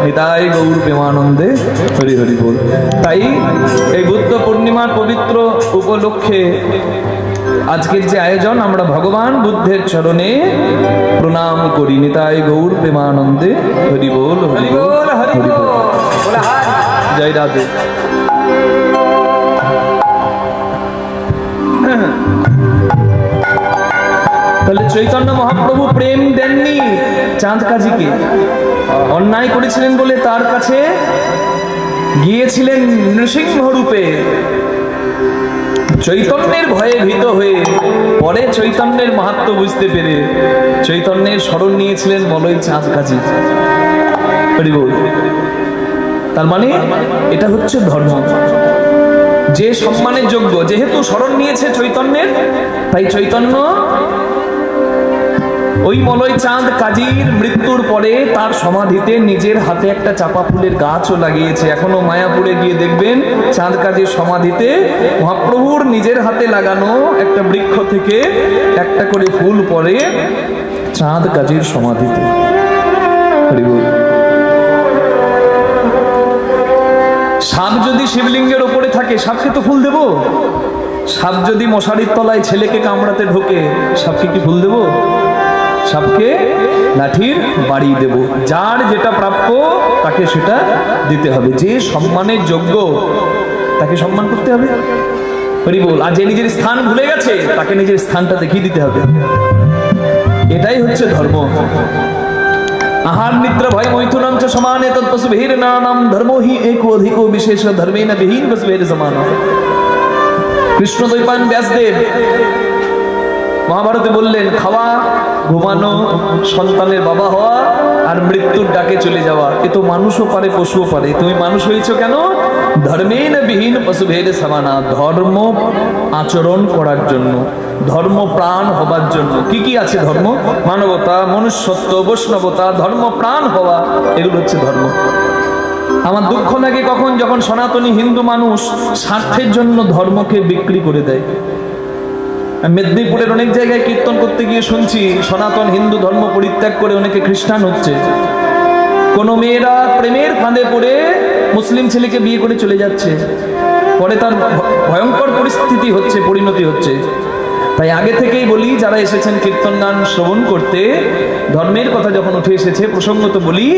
নিতাই গৌর প্রেমানন্দে হরি হরি বল। তাই এই বুদ্ধ পূর্ণিমার পবিত্র উপলক্ষে আজকের যে আয়োজন, আমরা ভগবান বুদ্ধের চরণে প্রণাম করি। নিতাই গৌর প্রেমানন্দে হরি বল, হরি বল, হরি বল। জয় রাধে। তাহলে চৈতন্য মহাপ্রভু প্রেম দেননি চাঁদ কাজীকে, অন্যায় করেছিলেন বলে তার কাছে গিয়েছিলেন নৃসিংহ রূপে। চৈতন্যের ভয়ে ভীত হয়ে পরে চৈতন্যের মাহাত্ম্য বুঝতে পেরে চৈতন্যের শরণ নিয়েছিলেন মলয় চাঁদ কাজী। তার মানে এটা হচ্ছে ধর্ম, যে সম্মানের যোগ্য। যেহেতু শরণ নিয়েছে চৈতন্যের, তাই চৈতন্য ওই মলয় চাঁদ কাজীর মৃত্যুর পরে তার সমাধিতে নিজের হাতে একটা চাপা ফুলের গাছও লাগিয়েছে। এখনো মায়াপুরে গিয়ে দেখবেন চাঁদ কাজীর সমাধিতে মহাপ্রভুর নিজের হাতে লাগানো একটা বৃক্ষ থেকে একটা করে ফুল পড়ে চাঁদ কাজীর সমাধিতে। সাপ যদি শিবলিঙ্গের ওপরে থাকে, সাপকে তো ফুল দেব? সাপ যদি মশারির তলায় ছেলেকে কামড়াতে ঢোকে, সাপকে কি ফুল দেব? সাপকে লাঠির বাড়ি দেব। যার যেটা প্রাপ্য তাকে সেটা দিতে হবে। যে সম্মানের যোগ্য তাকে সম্মান করতে হবে। হরি বল। আর যে নিজের স্থান ভুলে গেছে তাকে নিজের স্থানটা দেখিয়ে দিতে হবে। এটাই হচ্ছে ধর্ম। আহার নিদ্রা ভয় মৈথুনম চ সমানে তৎপশুভের নানাম ধর্মো হি একো অধিকো বিশেষ ধর্মেন বিহীন পশুভের সমান। কৃষ্ণ দ্বৈপায়ন ব্যাসদেব মহাভারতে বললেন, খাওয়া, ঘুমানো, সন্তানের বাবা হওয়া আর মৃত্যুর ডাকে চলে যাওয়া, এ তো মানুষও পারে পশুও পারে। তুমি মানুষ হয়েছো কেন? ধর্মেন বিহীন পশুভের সমানা। ধর্ম আচরণ করার জন্য, ধর্ম প্রাণ হবার জন্য। কি কি আছে ধর্ম? মানবতা, মনুষ্যত্ব, বৈষ্ণবতা, ধর্ম প্রাণ হওয়া, এগুলো হচ্ছে ধর্ম। আমার দুঃখ লাগে কখন, যখন সনাতনী হিন্দু মানুষ স্বার্থের জন্য ধর্মকে বিক্রি করে দেয়। মেদিনীপুরের অনেক জায়গায় কীর্তন করতে গিয়ে শুনছি সনাতন হিন্দু ধর্ম পরিত্যাগ করে অনেকে খ্রিস্টান হচ্ছে। কোনো মেয়েরা প্রেমের ফাঁদে পড়ে মুসলিম ছেলেকে বিয়ে করে চলে যাচ্ছে, পরে তার ভয়ঙ্কর পরিস্থিতি হচ্ছে, পরিণতি হচ্ছে। তাই আগে থেকেই বলি, যারা এসেছেন কীর্তন গান শ্রবণ করতে, ধর্মের কথা যখন উঠে এসেছে প্রসঙ্গত বলি,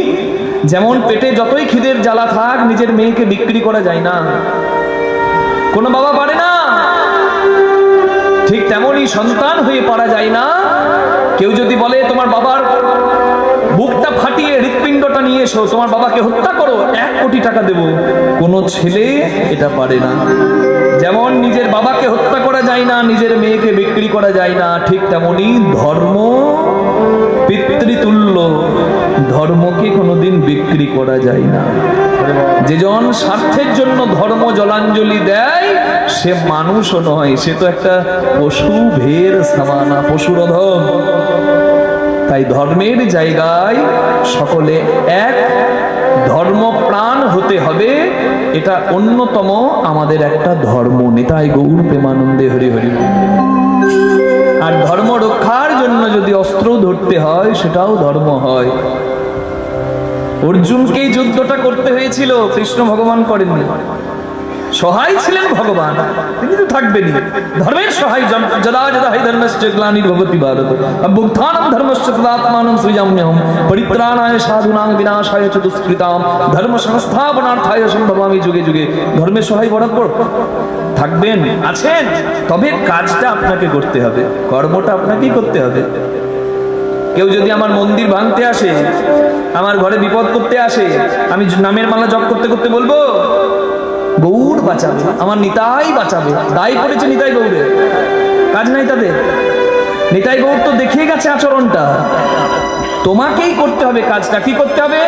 যেমন পেটে যতই খিদের জ্বালা থাক নিজের মেয়েকে বিক্রি করা যায় না, কোনো বাবা পারে না। ঠিক তেমনই সন্তান হয়ে পারা যায় না। কেউ যদি বলে তোমার বাবার বুকটা ফাটিয়ে হৃৎপিণ্ডটা নিয়ে এসো, তোমার বাবাকে হত্যা করো, 1 কোটি টাকা দেব, কোনো ছেলে এটা পারে না। যেমন নিজের বাবাকে হত্যা করা যায় না, নিজের মেয়েকে বিক্রি করা যায় না, ঠিক তেমনি ধর্ম পিতৃতুল্য, ধর্মকে কোনোদিন বিক্রি করা যায় না। যেজন স্বার্থের জন্য ধর্ম জলাঞ্জলি দেয় সে মানুষও নয়, সে তো একটা পশু ভের সামানা, পশুরধম। তাই ধর্মের জায়গায় সকলে এক, ধর্ম প্রাণ হতে হবে, এটা অন্যতম আমাদের একটা ধর্ম। নিতাই গৌর প্রেমানন্দে হরি হরি। আর ধর্ম রক্ষার জন্য যদি অস্ত্র ধরতে হয় সেটাও ধর্ম হয়। অর্জুনকেই যুদ্ধটা করতে হয়েছিল, কৃষ্ণ ভগবান করেননি। সহায় ছিলেন ভগবান, তিনি তো থাকবেনই। ধর্মের সহায় যদা যদা হি ধর্মস্য গ্লানির্ভবতি ভারত অভ্যুত্থানম ধর্মস্য তদাত্মানম সৃজাম্যহম পরিত্রাণায় সাধুনাং বিনাশায় চ দুষ্কৃতাম ধর্ম সংস্থাপনার্থায় সম্ভবামি যুগে যুগে। ধর্মের সহায় বরাবর থাকবেন, আছেন, তবে কাজটা আপনাকে করতে হবে, কর্মটা আপনাকেই করতে হবে। কেউ যদি আমার মন্দির ভাঙতে আসে, আমার ঘরে বিপদ করতে আসে, আমি নামের মালা জপ করতে করতে বলবো গৌর বাঁচাবে, আমার নিতাই বাঁচাবে, দায়ী করেছে নিতাই গৌরে, কাজ নাই তাদের। নিতাই গৌর তো দেখিয়ে গেছে আচরণটা, তোমাকেই করতে হবে কাজটা। কি করতে হবে?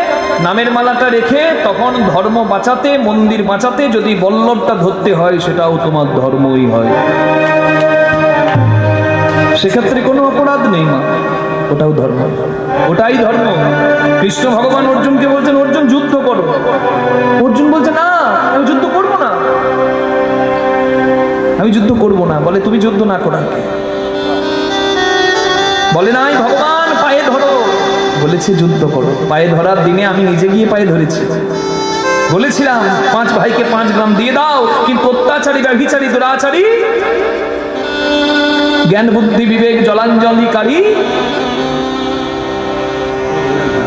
নামের মালাটা রেখে তখন ধর্ম বাঁচাতে, মন্দির বাঁচাতে যদি বল্লভটা ধরতে হয় সেটাও তোমার ধর্মই হয়, সেক্ষেত্রে কোনো অপরাধ নেই মা, ওটাও ধর্ম, ওটাই ধর্ম। কৃষ্ণ ভগবান অর্জুনকে বলছেন অর্জুন যুদ্ধ করো, অর্জুন বলছে না আমি যুদ্ধ করবো না, আমি যুদ্ধ করবো না। বলে তুমি যুদ্ধ না করা, বলে নাই ভগবান পায়ে ধরো, বলেছে যুদ্ধ করো। পায়ে ধরার দিনে আমি নিজে গিয়ে পায়ে ধরেছি, বলেছিলাম 5 ভাইকে 5 গ্রাম দিয়ে দাও, কিন্তু অত্যাচারী, ব্যভিচারী, দুরাচারী, জ্ঞান বুদ্ধি বিবেক জলাঞ্জলিকারী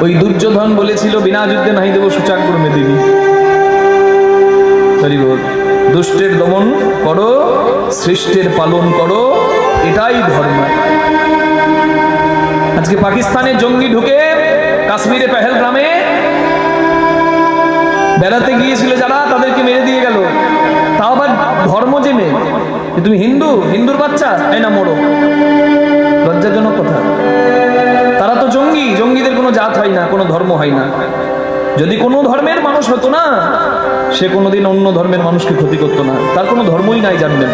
ওই দুর্যোধন বলেছিল বিনা যুদ্ধে নাহি দেব সুচাগ্র মেদিনী। দুষ্টের দমন করো, সৃষ্টের পালন করো, এটাই ধর্ম। আজকে পাকিস্তানে জঙ্গি ঢুকে কাশ্মীরে পেহেলগ্রামে বেড়াতে গিয়েছিল যারা, তাদেরকে মেরে দিয়ে গেল। তাও আবার ধর্ম জেনে, তুমি হিন্দু, হিন্দুর বাচ্চা, এই না মরো। লজ্জাজনক কথা। তারা তো জঙ্গি, জঙ্গিদের কোনো জাত হয় না, কোনো ধর্ম হয় না। যদি কোনো ধর্মের মানুষ হতো না, সে কোনোদিন অন্য ধর্মের মানুষকে ক্ষতি করতো না। তার কোনো ধর্মই নাই, জানবেন।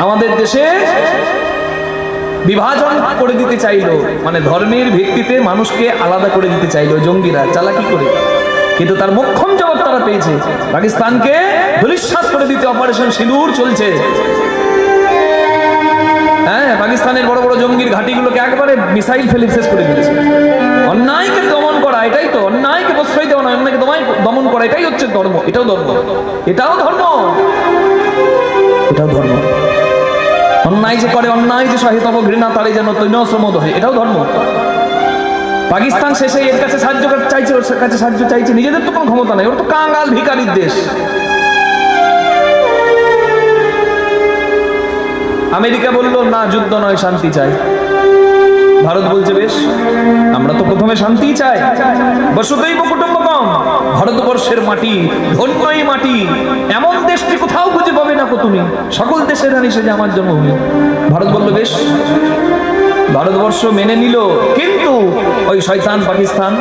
আমাদের দেশে বিভাজন করে দিতে চাইলো, মানে ধর্মের ভিত্তিতে মানুষকে আলাদা করে দিতে চাইলো জঙ্গিরা, চালাকি করে। কিন্তু তার মোক্ষম জবাব তারা পেয়েছে। পাকিস্তানকে ধূলিসাৎ করে দিতে অপারেশন সিঁদুর চলছে। হ্যাঁ, পাকিস্তানের বড় বড় জঙ্গির ঘাঁটিগুলোকে একবারে মিসাইল ফেলে শেষ করে দিয়েছে। অন্যায়কে দমন করা, এটাই তো অন্যায়কে প্রশ্রয় দেওয়া নয়, অন্যায়কে দমন করা, এটাই হচ্ছে ধর্ম। এটাও ধর্ম, এটাও ধর্ম, এটাও ধর্ম। অন্যায় যে করে, অন্যায় যে সহিতম ঘৃণা তারে যেন তৈনশ্রমদ হয়, এটাও ধর্ম। পাকিস্তান শেষে এর কাছে সাহায্য চাইছে, ওর কাছে সাহায্য চাইছে, নিজেদের তো কোনো ক্ষমতা নেই, ওর তো কাঙ্গাল ভিখারির দেশ। আমেরিকা বলল না, যুদ্ধ নয়, শান্তি চাই। ভারত বলছে বেশ, আমরা তো প্রথমে শান্তি চাই। বসুদৈব কুটুম্বকম, ভারতবর্ষের মাটি ধন্যই মাটি, এমন দেশটি কোথাও খুঁজে পাবে না কো তুমি, সকল দেশের রানী সেজে আমার জন্মভূমি। ভারত বলল বেশ, ভারতবর্ষ মেনে নিল। কিন্তু ওই শয়তান পাকিস্তান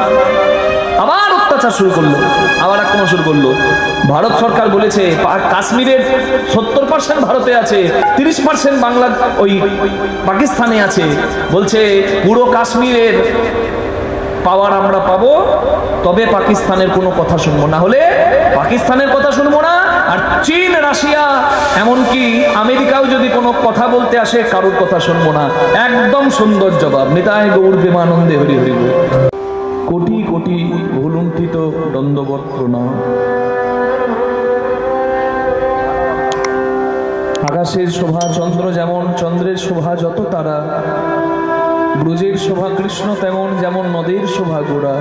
আবার অত্যাচার শুরু করলো, আবার আক্রমণ শুরু করলো। ভারত সরকার বলেছে কাশ্মীরের 70% ভারতে আছে, 30% বাংলা ওই পাকিস্তানে আছে। বলছে পুরো কাশ্মীরের পাওয়ার আমরা পাবো, তবে পাকিস্তানের কোনো কথা শুনবো না, হলে পাকিস্তানের কথা শুনবো না। আর চীন, রাশিয়া, এমনকি আমেরিকাও যদি কোনো কথা বলতে আসে, কারোর কথা শুনবো না। একদম সুন্দর জবাব। নিতাই গৌর প্রেমানন্দে হরি হরি বল। কোটি কোটি ভুলুণ্ঠিত দণ্ডবৎ প্রণাম। আকাশের শোভা চন্দ্র যেমন, চন্দ্রের শোভা যত তারা, ব্রজের শোভা কৃষ্ণ তেমন, যেমন নদের শোভা গোড়া।